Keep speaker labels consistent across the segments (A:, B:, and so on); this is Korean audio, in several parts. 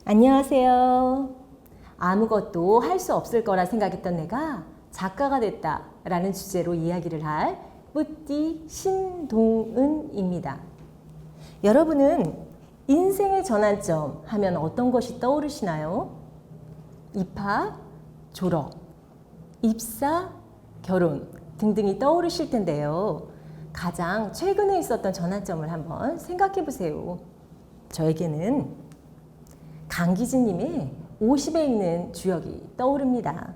A: 안녕하세요. 아무것도 할 수 없을 거라 생각했던 내가 작가가 됐다 라는 주제로 이야기를 할 뿌띠 신동은입니다. 여러분은 인생의 전환점 하면 어떤 것이 떠오르시나요? 입학, 졸업, 입사, 결혼 등등이 떠오르실 텐데요. 가장 최근에 있었던 전환점을 한번 생각해 보세요. 저에게는 강기진님의 50에 읽는 주역이 떠오릅니다.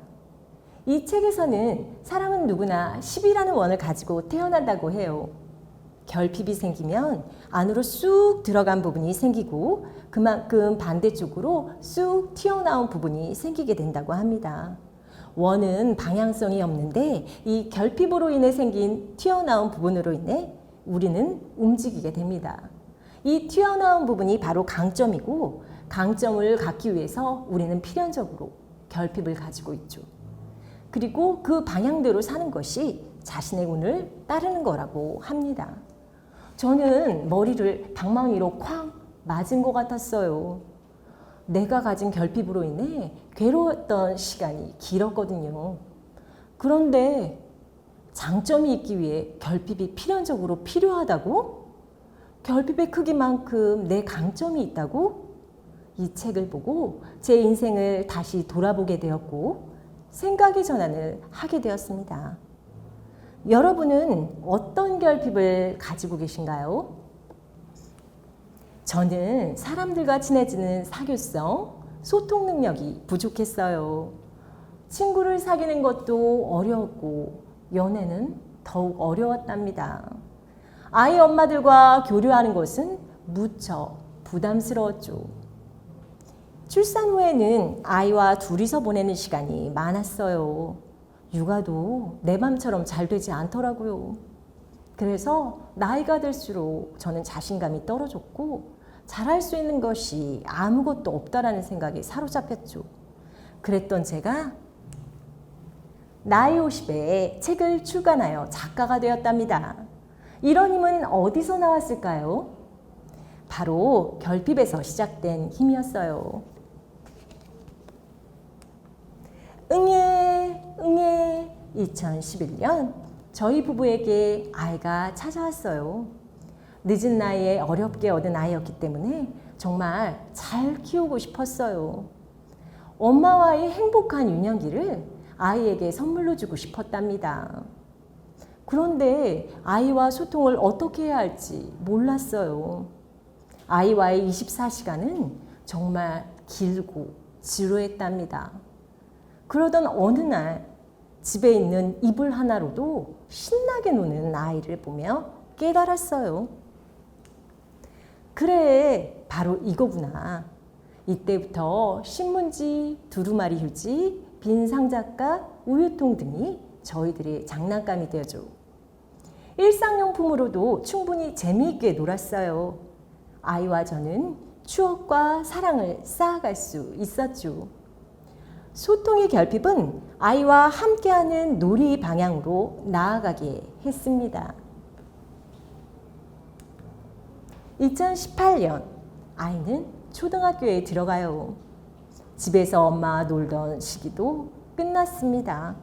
A: 이 책에서는 사람은 누구나 10이라는 원을 가지고 태어난다고 해요. 결핍이 생기면 안으로 쑥 들어간 부분이 생기고 그만큼 반대쪽으로 쑥 튀어나온 부분이 생기게 된다고 합니다. 원은 방향성이 없는데 이 결핍으로 인해 생긴 튀어나온 부분으로 인해 우리는 움직이게 됩니다. 이 튀어나온 부분이 바로 강점이고 강점을 갖기 위해서 우리는 필연적으로 결핍을 가지고 있죠. 그리고 그 방향대로 사는 것이 자신의 운을 따르는 거라고 합니다. 저는 머리를 방망이로 쾅 맞은 것 같았어요. 내가 가진 결핍으로 인해 괴로웠던 시간이 길었거든요. 그런데 장점이 있기 위해 결핍이 필연적으로 필요하다고? 결핍의 크기만큼 내 강점이 있다고? 이 책을 보고 제 인생을 다시 돌아보게 되었고 생각의 전환을 하게 되었습니다. 여러분은 어떤 결핍을 가지고 계신가요? 저는 사람들과 친해지는 사교성, 소통 능력이 부족했어요. 친구를 사귀는 것도 어려웠고 연애는 더욱 어려웠답니다. 아이 엄마들과 교류하는 것은 무척 부담스러웠죠. 출산 후에는 아이와 둘이서 보내는 시간이 많았어요. 육아도 내 맘처럼 잘 되지 않더라고요. 그래서 나이가 들수록 저는 자신감이 떨어졌고 잘할 수 있는 것이 아무것도 없다라는 생각에 사로잡혔죠. 그랬던 제가 나이 50에 책을 출간하여 작가가 되었답니다. 이런 힘은 어디서 나왔을까요? 바로 결핍에서 시작된 힘이었어요. 응애 2011년 저희 부부에게 아이가 찾아왔어요. 늦은 나이에 어렵게 얻은 아이였기 때문에 정말 잘 키우고 싶었어요. 엄마와의 행복한 유년기를 아이에게 선물로 주고 싶었답니다. 그런데 아이와 소통을 어떻게 해야 할지 몰랐어요. 아이와의 24시간은 정말 길고 지루했답니다. 그러던 어느 날 집에 있는 이불 하나로도 신나게 노는 아이를 보며 깨달았어요. 그래, 바로 이거구나. 이때부터 신문지, 두루마리 휴지, 빈 상자가, 우유통 등이 저희들의 장난감이 되어줘. 일상용품으로도 충분히 재미있게 놀았어요. 아이와 저는 추억과 사랑을 쌓아갈 수 있었죠. 소통의 결핍은 아이와 함께하는 놀이 방향으로 나아가게 했습니다. 2018년 아이는 초등학교에 들어가요. 집에서 엄마와 놀던 시기도 끝났습니다.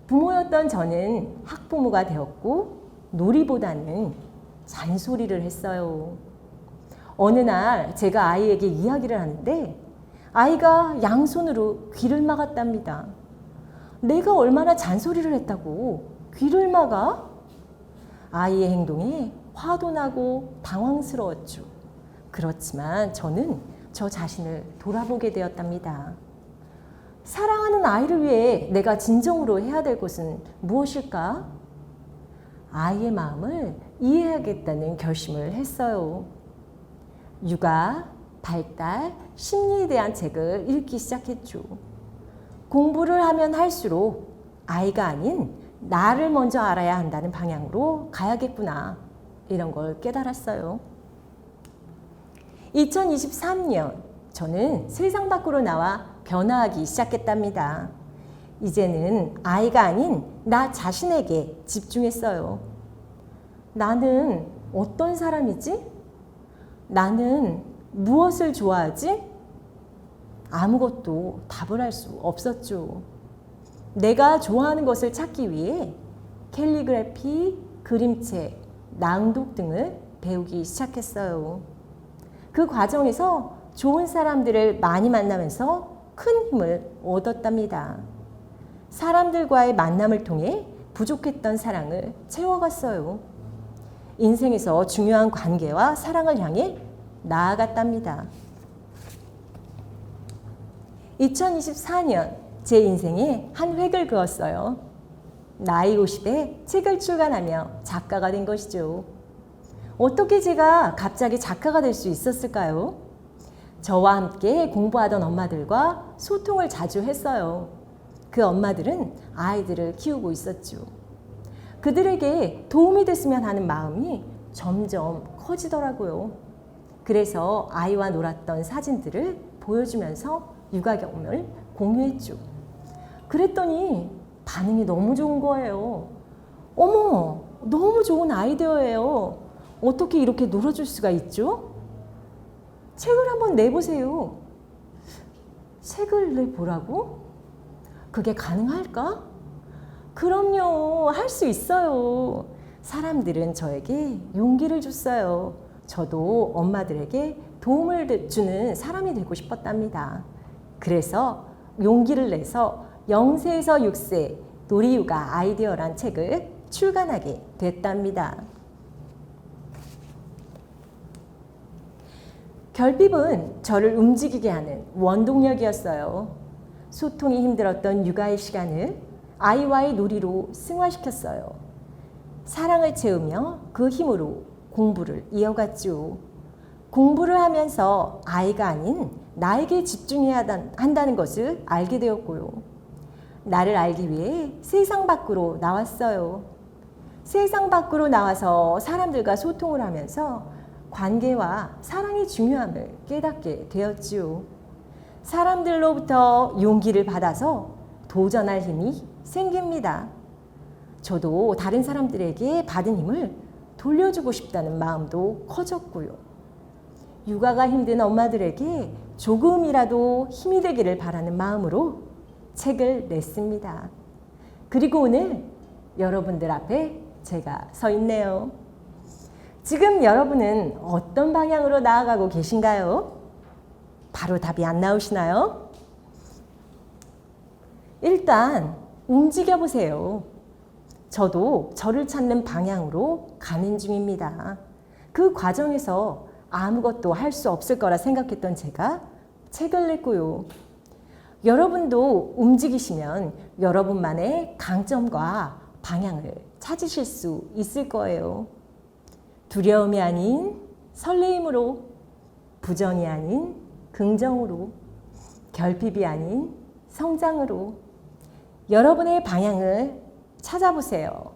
A: 부모였던 저는 학부모가 되었고 놀이보다는 잔소리를 했어요. 어느 날 제가 아이에게 이야기를 하는데 아이가 양손으로 귀를 막았답니다. 내가 얼마나 잔소리를 했다고 귀를 막아? 아이의 행동에 화도 나고 당황스러웠죠. 그렇지만 저는 저 자신을 돌아보게 되었답니다. 사랑하는 아이를 위해 내가 진정으로 해야 될 것은 무엇일까? 아이의 마음을 이해하겠다는 결심을 했어요. 육아, 발달, 심리에 대한 책을 읽기 시작했죠. 공부를 하면 할수록 아이가 아닌 나를 먼저 알아야 한다는 방향으로 가야겠구나. 이런 걸 깨달았어요. 2023년 저는 세상 밖으로 나와 변화하기 시작했답니다. 이제는 아이가 아닌 나 자신에게 집중했어요. 나는 어떤 사람이지? 나는 무엇을 좋아하지? 아무것도 답을 할 수 없었죠. 내가 좋아하는 것을 찾기 위해 캘리그래피, 그림책, 낭독 등을 배우기 시작했어요. 그 과정에서 좋은 사람들을 많이 만나면서 큰 힘을 얻었답니다. 사람들과의 만남을 통해 부족했던 사랑을 채워갔어요. 인생에서 중요한 관계와 사랑을 향해 나아갔답니다. 2024년 제 인생에 한 획을 그었어요. 나이 50에 책을 출간하며 작가가 된 것이죠. 어떻게 제가 갑자기 작가가 될 수 있었을까요? 저와 함께 공부하던 엄마들과 소통을 자주 했어요. 그 엄마들은 아이들을 키우고 있었죠. 그들에게 도움이 됐으면 하는 마음이 점점 커지더라고요. 그래서 아이와 놀았던 사진들을 보여주면서 육아 경험을 공유했죠. 그랬더니 반응이 너무 좋은 거예요. 어머, 너무 좋은 아이디어예요. 어떻게 이렇게 놀아줄 수가 있죠? 책을 한번 내보세요. 책을 내보라고? 그게 가능할까? 그럼요, 할 수 있어요. 사람들은 저에게 용기를 줬어요. 저도 엄마들에게 도움을 주는 사람이 되고 싶었답니다. 그래서 용기를 내서 0세에서 6세 놀이육아 아이디어란 책을 출간하게 됐답니다. 결핍은 저를 움직이게 하는 원동력이었어요. 소통이 힘들었던 육아의 시간을 아이와의 놀이로 승화시켰어요. 사랑을 채우며 그 힘으로 공부를 이어갔죠. 공부를 하면서 아이가 아닌 나에게 집중해야 한다는 것을 알게 되었고요. 나를 알기 위해 세상 밖으로 나왔어요. 세상 밖으로 나와서 사람들과 소통을 하면서 관계와 사랑의 중요함을 깨닫게 되었지요. 사람들로부터 용기를 받아서 도전할 힘이 생깁니다. 저도 다른 사람들에게 받은 힘을 돌려주고 싶다는 마음도 커졌고요. 육아가 힘든 엄마들에게 조금이라도 힘이 되기를 바라는 마음으로 책을 냈습니다. 그리고 오늘 여러분들 앞에 제가 서 있네요. 지금 여러분은 어떤 방향으로 나아가고 계신가요? 바로 답이 안 나오시나요? 일단 움직여 보세요. 저도 저를 찾는 방향으로 가는 중입니다. 그 과정에서 아무것도 할 수 없을 거라 생각했던 제가 책을 냈고요. 여러분도 움직이시면 여러분만의 강점과 방향을 찾으실 수 있을 거예요. 두려움이 아닌 설레임으로, 부정이 아닌 긍정으로, 결핍이 아닌 성장으로 여러분의 방향을 찾아보세요.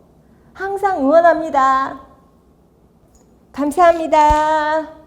A: 항상 응원합니다. 감사합니다.